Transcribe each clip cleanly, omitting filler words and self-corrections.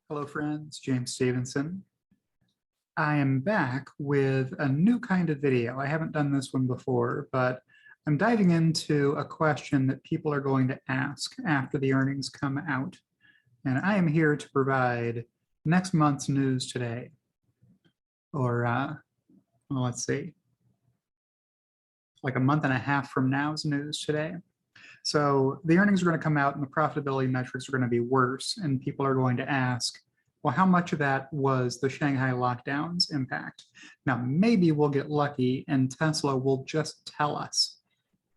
Hello friends, James Stevenson. I am back with a new kind of video. I haven't done this one before, but I'm diving into a question that people are going to ask after the earnings come out. And I am here to provide next month's news today. Or, well, let's see, like a month and a half from now's news today. So the earnings are going to come out and the profitability metrics are going to be worse. And people are going to ask, well, how much of that was the Shanghai lockdowns impact? Now, maybe we'll get lucky and Tesla will just tell us.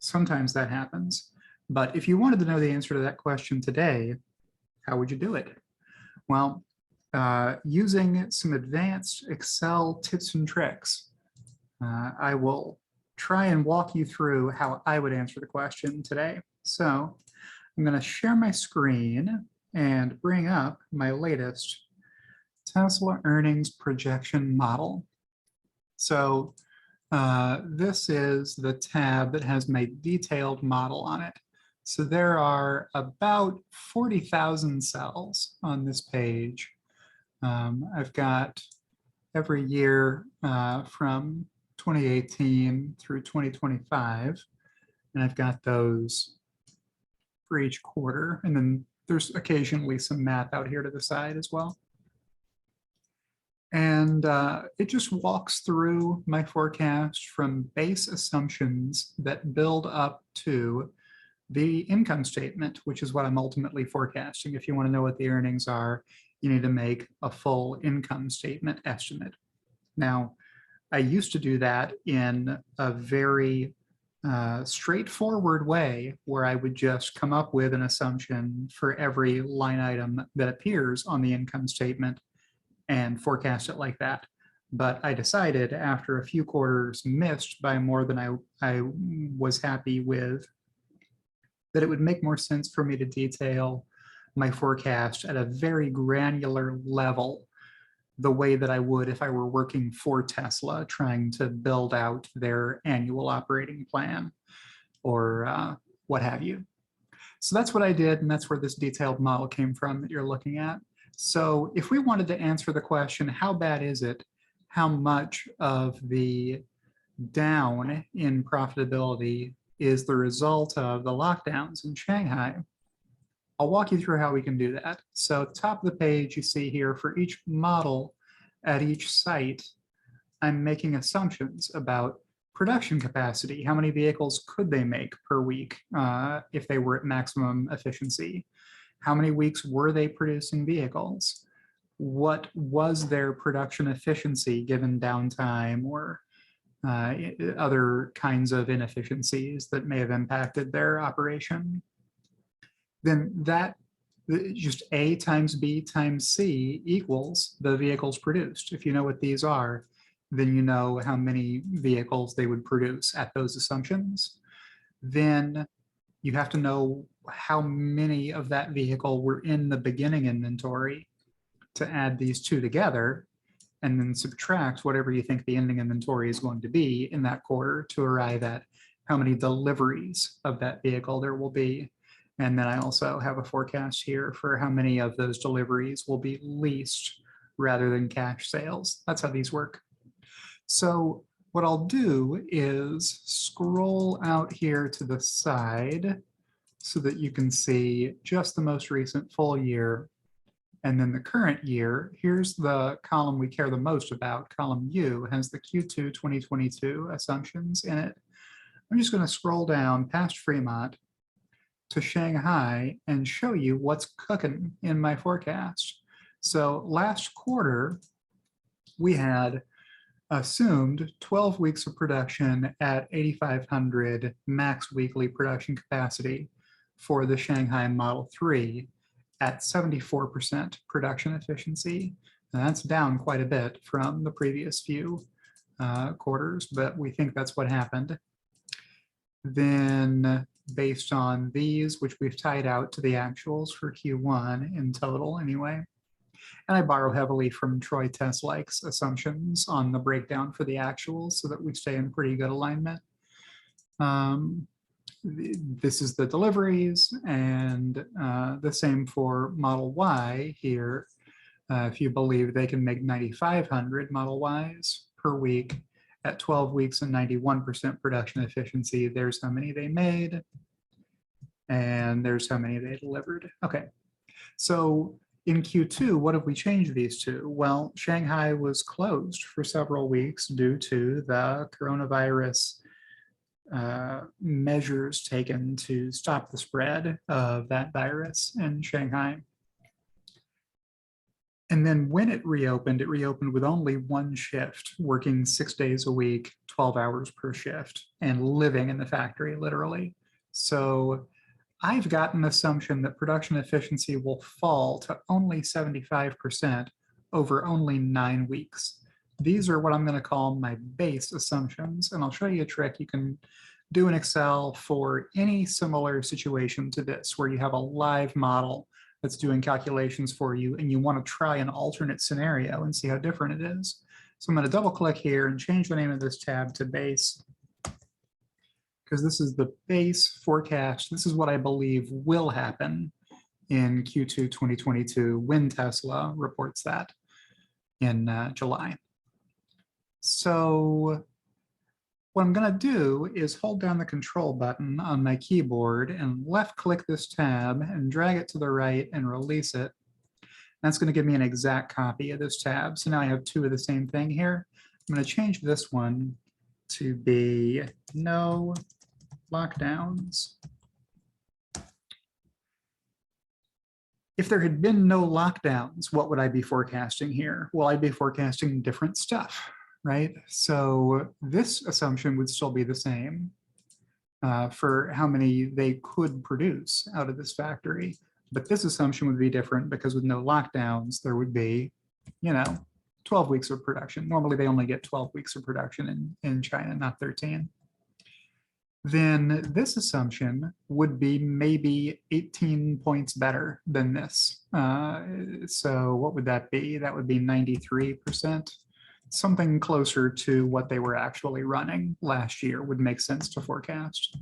Sometimes that happens. But if you wanted to know the answer to that question today, how would you do it? Well, using some advanced Excel tips and tricks, I will try and walk you through how I would answer the question today. So I'm going to share my screen and bring up my latest Tesla earnings projection model. So this is the tab that has my detailed model on it. So there are about 40,000 cells on this page. I've got every year from 2018 through 2025, and I've got those for each quarter. And then there's occasionally some math out here to the side as well. And it just walks through my forecast from base assumptions that build up to the income statement, which is what I'm ultimately forecasting. If you want to know what the earnings are, you need to make a full income statement estimate. Now, I used to do that in a very straightforward way where I would just come up with an assumption for every line item that appears on the income statement and forecast it like that. But I decided after a few quarters missed by more than I was happy with, that it would make more sense for me to detail my forecast at a very granular level, the way that I would if I were working for Tesla, trying to build out their annual operating plan or what have you. So that's what I did, and that's where this detailed model came from that you're looking at. So if we wanted to answer the question, how bad is it? How much of the down in profitability is the result of the lockdowns in Shanghai? I'll walk you through how we can do that. So at the top of the page, you see here for each model at each site, I'm making assumptions about production capacity. How many vehicles could they make per week if they were at maximum efficiency? How many weeks were they producing vehicles? What was their production efficiency given downtime or other kinds of inefficiencies that may have impacted their operation? Then that just A times B times C equals the vehicles produced. If you know what these are, then you know how many vehicles they would produce at those assumptions. Then you have to know how many of that vehicle were in the beginning inventory to add these two together, and then subtract whatever you think the ending inventory is going to be in that quarter to arrive at how many deliveries of that vehicle there will be. And then I also have a forecast here for how many of those deliveries will be leased rather than cash sales. That's how these work. So what I'll do is scroll out here to the side so that you can see just the most recent full year and then the current year. Here's the column we care the most about. Column U has the Q2 2022 assumptions in it. I'm just going to scroll down past Fremont to Shanghai and show you what's cooking in my forecast. So last quarter, we had assumed 12 weeks of production at 8,500 max weekly production capacity for the Shanghai Model 3 at 74% production efficiency. And that's down quite a bit from the previous few quarters, but we think that's what happened. Then based on these, which we've tied out to the actuals for Q1 in total anyway, and I borrow heavily from Troy Teslaike's assumptions on the breakdown for the actuals so that we stay in pretty good alignment. This is the deliveries, and the same for Model Y here. If you believe they can make 9,500 model-wise per week at 12 weeks and 91% production efficiency, there's how many they made, and there's how many they delivered. Okay, so in Q2, what have we changed these to? Well, Shanghai was closed for several weeks due to the coronavirus measures taken to stop the spread of that virus in Shanghai. And then when it reopened with only one shift, working 6 days a week, 12 hours per shift, and living in the factory, literally. So I've got an assumption that production efficiency will fall to only 75% over only 9 weeks. These are what I'm going to call my base assumptions, and I'll show you a trick you can do in Excel for any similar situation to this, where you have a live model that's doing calculations for you and you want to try an alternate scenario and see how different it is. So I'm going to double click here and change the name of this tab to base, because this is the base forecast. This is what I believe will happen in Q2 2022 when Tesla reports that in July. So what I'm going to do is hold down the control button on my keyboard and left click this tab and drag it to the right and release it. That's going to give me an exact copy of this tab. So now I have two of the same thing here. I'm going to change this one to be no lockdowns. If there had been no lockdowns, what would I be forecasting here? Well, I'd be forecasting different stuff, right? So this assumption would still be the same for how many they could produce out of this factory. But this assumption would be different because with no lockdowns, there would be, 12 weeks of production. Normally they only get 12 weeks of production in China, not 13. Then this assumption would be maybe 18 points better than this. So what would that be? That would be 93%. Something closer to what they were actually running last year would make sense to forecast.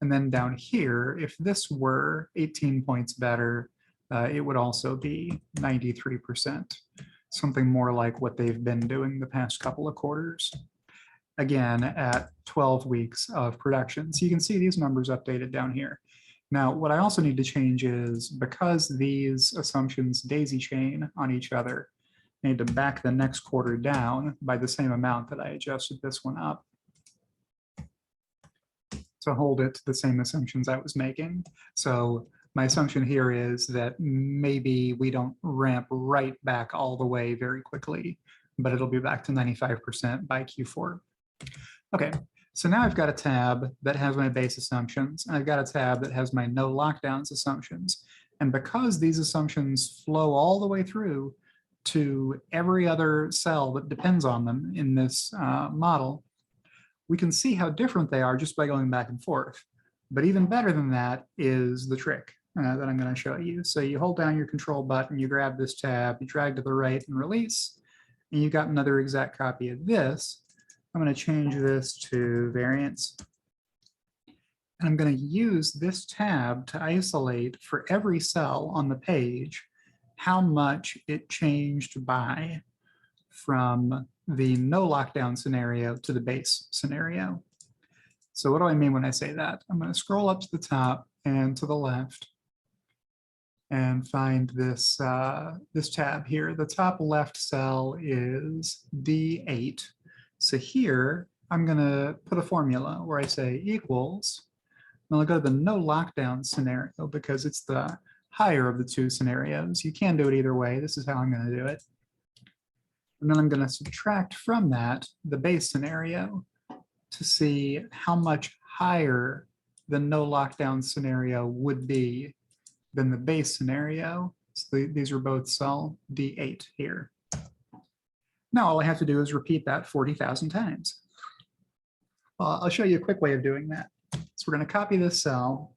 And then down here, if this were 18 points better, it would also be 93%, something more like what they've been doing the past couple of quarters. Again, at 12 weeks of production. So you can see these numbers updated down here. Now, what I also need to change is, because these assumptions daisy chain on each other, I need to back the next quarter down by the same amount that I adjusted this one up to hold it to the same assumptions I was making. So my assumption here is that maybe we don't ramp right back all the way very quickly, but it'll be back to 95% by Q4. Okay, so now I've got a tab that has my base assumptions, and I've got a tab that has my no lockdowns assumptions. And because these assumptions flow all the way through to every other cell that depends on them in this model, we can see how different they are just by going back and forth. But even better than that is the trick that I'm going to show you. So you hold down your control button, you grab this tab, you drag to the right and release, and you got another exact copy of this. I'm going to change this to variance. And I'm going to use this tab to isolate for every cell on the page how much it changed by from the no lockdown scenario to the base scenario. So what do I mean when I say that? I'm going to scroll up to the top and to the left and find this, this tab here. The top left cell is D8. So here, I'm going to put a formula where I say equals, and I'll go to the no lockdown scenario because it's the higher of the two scenarios. You can do it either way. This is how I'm going to do it. And then I'm going to subtract from that the base scenario to see how much higher the no lockdown scenario would be than the base scenario. So these are both cell D8 here. Now all I have to do is repeat that 40,000 times. I'll show you a quick way of doing that. So we're going to copy this cell,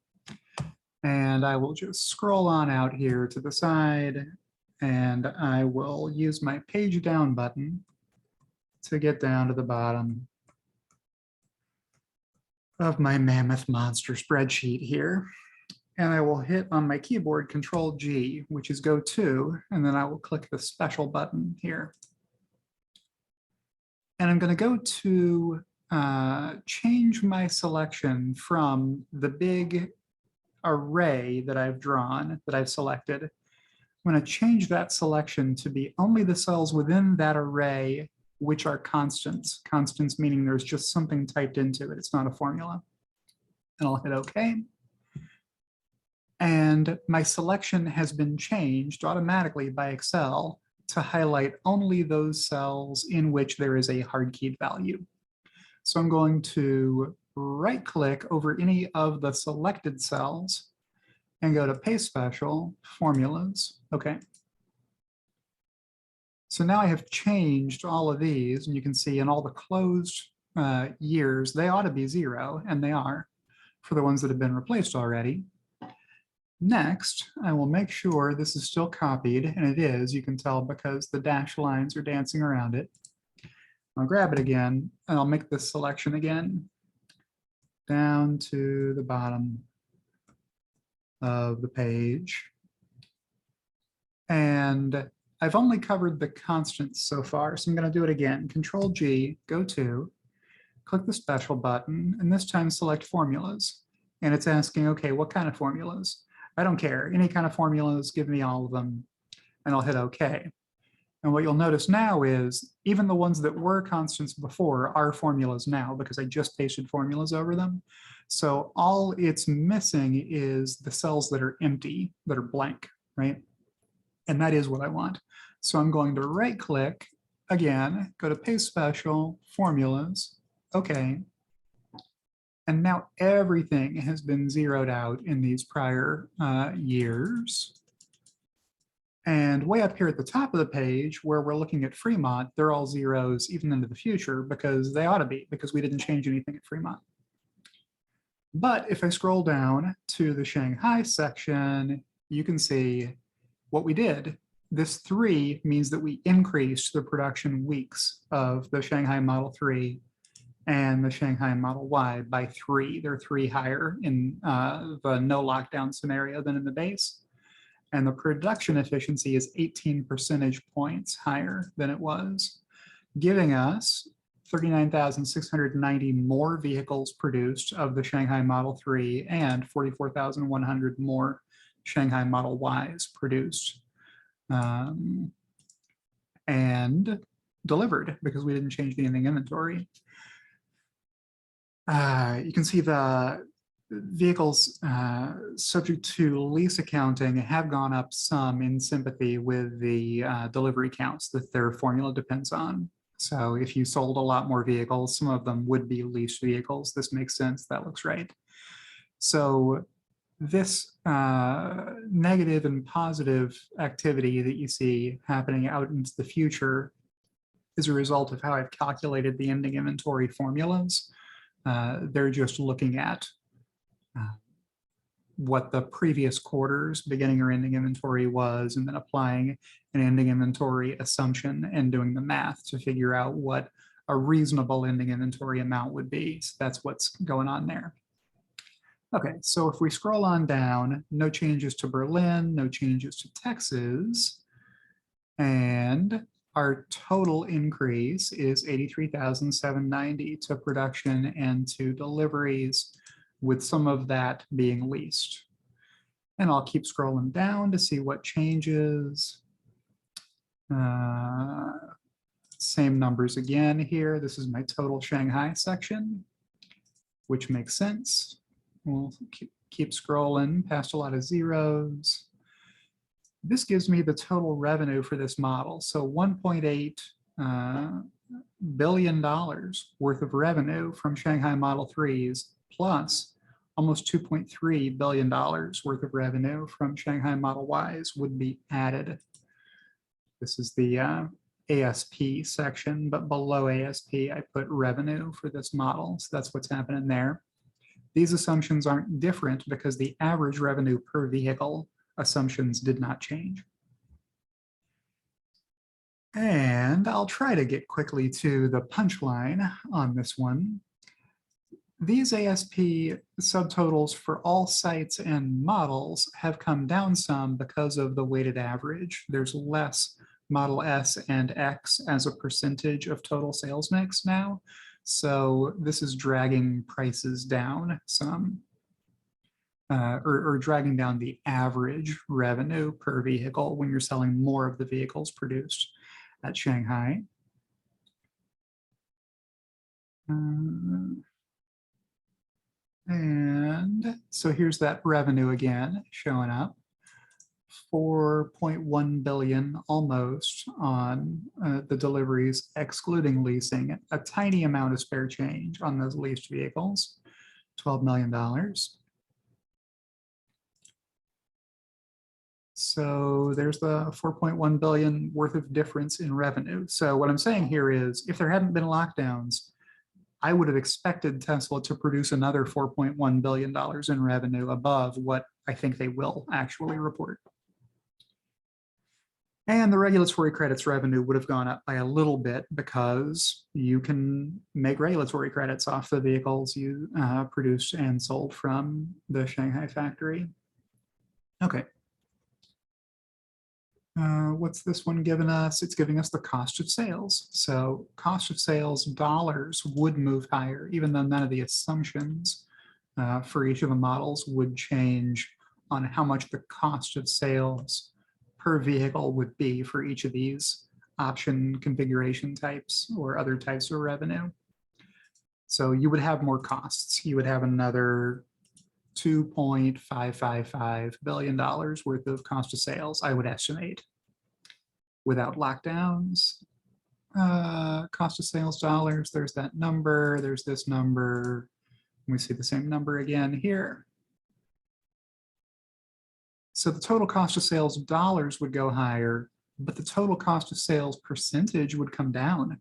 and I will just scroll on out here to the side, and I will use my page down button to get down to the bottom of my mammoth monster spreadsheet here. and I will hit on my keyboard Control G, which is go to, and then I will click the special button here. And I'm going to go to change my selection from the big array that I've drawn, that I've selected. I'm going to change that selection to be only the cells within that array which are constants. Constants meaning there's just something typed into it. It's not a formula. And I'll hit OK. And my selection has been changed automatically by Excel to highlight only those cells in which there is a hard keyed value. So I'm going to right click over any of the selected cells and go to Paste Special, Formulas. Okay. So now I have changed all of these, and you can see in all the closed years, they ought to be 0, and they are for the ones that have been replaced already. Next, I will make sure this is still copied, and it is, you can tell because the dashed lines are dancing around it. I'll grab it again, and I'll make this selection again down to the bottom of the page. And I've only covered the constants so far, so I'm going to do it again. Control G, go to, click the special button, and this time select formulas. And it's asking, okay, what kind of formulas? I don't care. Any kind of formulas, give me all of them, and I'll hit OK. And what you'll notice now is even the ones that were constants before are formulas now because I just pasted formulas over them. So all it's missing is the cells that are empty, that are blank, right? And that is what I want. So I'm going to right click again, go to Paste Special, Formulas, OK. And now everything has been zeroed out in these prior years. And way up here at the top of the page where we're looking at Fremont, they're all zeros even into the future because they ought to be, because we didn't change anything at Fremont. But if I scroll down to the Shanghai section, you can see what we did. This 3 means that we increased the production weeks of the Shanghai Model 3 and the Shanghai Model Y by 3. They're 3 higher in the no lockdown scenario than in the base. And the production efficiency is 18 percentage points higher than it was, giving us 39,690 more vehicles produced of the Shanghai Model 3 and 44,100 more Shanghai Model Ys produced and delivered because we didn't change the ending inventory. You can see the vehicles subject to lease accounting have gone up some in sympathy with the delivery counts that their formula depends on. So if you sold a lot more vehicles, some of them would be leased vehicles. This makes sense. That looks right. So this negative and positive activity that you see happening out into the future is a result of how I've calculated the ending inventory formulas. They're just looking at what the previous quarter's beginning or ending inventory was, and then applying an ending inventory assumption and doing the math to figure out what a reasonable ending inventory amount would be. So that's what's going on there. Okay, so if we scroll on down, no changes to Berlin, no changes to Texas, and our total increase is 83,790 to production and to deliveries, with some of that being leased. And I'll keep scrolling down to see what changes. Same numbers again here. This is my total Shanghai section, which makes sense. We'll keep scrolling past a lot of zeros. This gives me the total revenue for this model. So $1.8 billion worth of revenue from Shanghai Model 3s, plus almost $2.3 billion worth of revenue from Shanghai Model Ys would be added. This is the ASP section, but below ASP, I put revenue for this model. So that's what's happening there. These assumptions aren't different because the average revenue per vehicle assumptions did not change. And I'll try to get quickly to the punchline on this one. These ASP subtotals for all sites and models have come down some because of the weighted average. There's less Model S and X as a percentage of total sales mix now. So this is dragging prices down some, or dragging down the average revenue per vehicle when you're selling more of the vehicles produced at Shanghai. And so here's that revenue again showing up. 4.1 billion almost on the deliveries excluding leasing, a tiny amount of spare change on those leased vehicles, $12 million. So there's the 4.1 billion worth of difference in revenue. So what I'm saying here is if there hadn't been lockdowns, I would have expected Tesla to produce another $4.1 billion in revenue above what I think they will actually report. And the regulatory credits revenue would have gone up by a little bit because you can make regulatory credits off the vehicles you produced and sold from the Shanghai factory. Okay. What's this one giving us? It's giving us the cost of sales. So cost of sales dollars would move higher, even though none of the assumptions for each of the models would change on how much the cost of sales per vehicle would be for each of these option configuration types or other types of revenue. So you would have more costs. You would have another $2.555 billion worth of cost of sales, I would estimate, without lockdowns. Cost of sales dollars, there's that number, there's this number. We see the same number again here. So the total cost of sales dollars would go higher, but the total cost of sales percentage would come down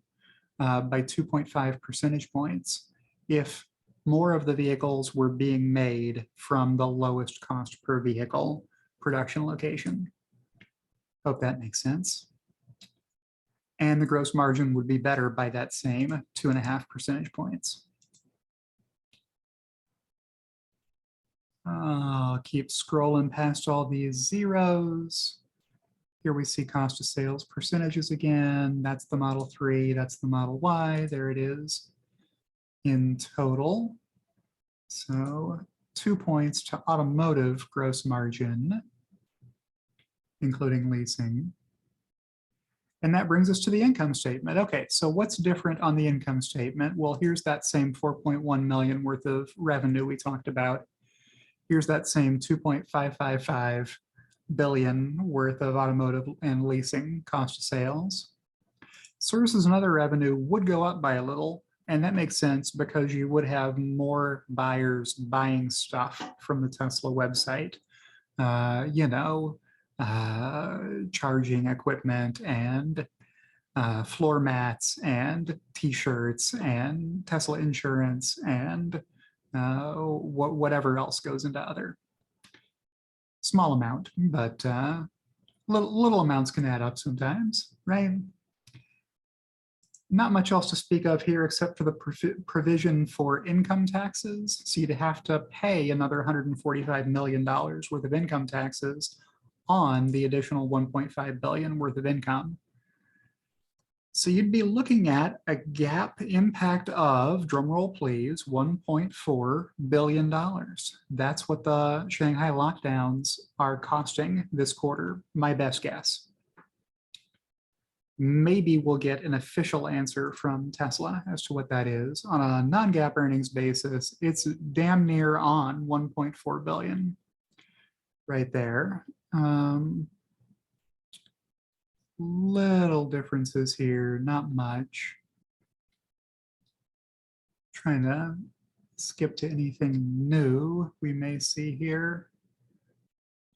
by 2.5 percentage points if more of the vehicles were being made from the lowest cost per vehicle production location. Hope that makes sense. And the gross margin would be better by that same 2.5 percentage points. Keep scrolling past all these zeros. Here we see cost of sales percentages again. That's the Model 3, that's the Model Y, there it is in total. So 2 points to automotive gross margin, including leasing. And that brings us to the income statement. Okay, so what's different on the income statement? Well, here's that same 4.1 million worth of revenue we talked about. Here's that same 2.555 billion worth of automotive and leasing cost of sales. Services and other revenue would go up by a little, and that makes sense because you would have more buyers buying stuff from the Tesla website. Charging equipment and floor mats and t-shirts and Tesla insurance and whatever else goes into other. Small amount, but little amounts can add up sometimes, right? Not much else to speak of here except for the provision for income taxes. So you'd have to pay another $145 million worth of income taxes on the additional 1.5 billion worth of income. So you'd be looking at a GAAP impact of, drumroll please, $1.4 billion. That's what the Shanghai lockdowns are costing this quarter, my best guess. Maybe we'll get an official answer from Tesla as to what that is. On a non-GAAP earnings basis, it's damn near on 1.4 billion right there. Little differences here, not much. Trying to skip to anything new we may see here.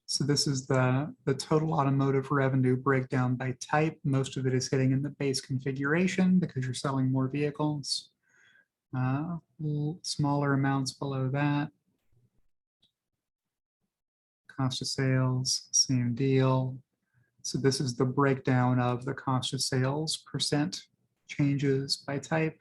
So this is the total automotive revenue breakdown by type. Most of it is hitting in the base configuration because you're selling more vehicles. Smaller amounts below that. Cost of sales, same deal. So this is the breakdown of the cost of sales percent changes by type.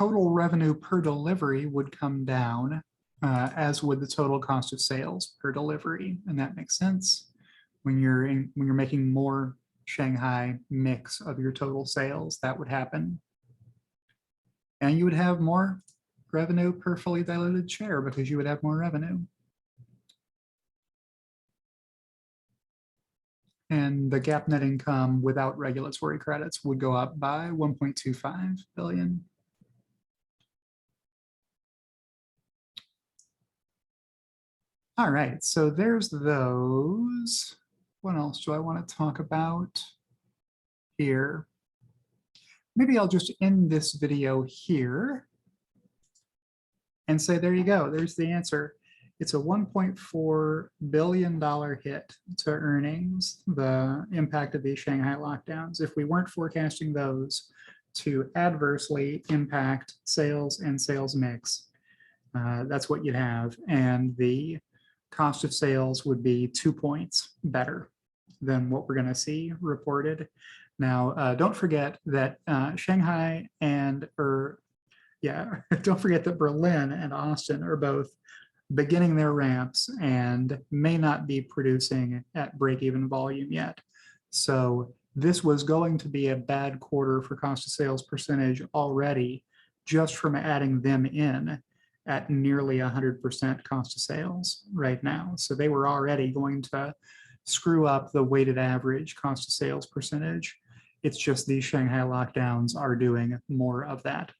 total revenue per delivery would come down, as would the total cost of sales per delivery. And that makes sense. When you're making more Shanghai mix of your total sales, that would happen. And you would have more revenue per fully diluted share because you would have more revenue. And the GAAP net income without regulatory credits would go up by 1.25 billion. All right, so there's those. What else do I want to talk about here? Maybe I'll just end this video here and say, there you go, there's the answer. It's a $1.4 billion hit to earnings, the impact of these Shanghai lockdowns. If we weren't forecasting those to adversely impact sales and sales mix, that's what you'd have. And the cost of sales would be 2 points better than what we're going to see reported. Now, don't forget that Shanghai and, don't forget that Berlin and Austin are both beginning their ramps and may not be producing at break-even volume yet. So this was going to be a bad quarter for cost of sales percentage already, just from adding them in at nearly 100% cost of sales right now. So they were already going to screw up the weighted average cost of sales percentage. It's just these Shanghai lockdowns are doing more of that.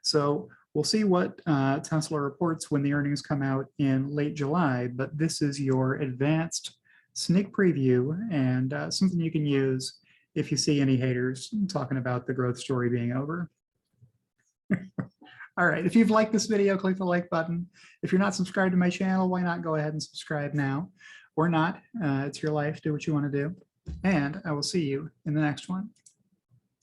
So we'll see what Tesla reports when the earnings come out in late July, but this is your advanced sneak preview and something you can use if you see any haters talking about the growth story being over. All right, if you've liked this video, click the like button. If you're not subscribed to my channel, why not go ahead and subscribe now? Or not, it's your life, do what you want to do. And I will see you in the next one.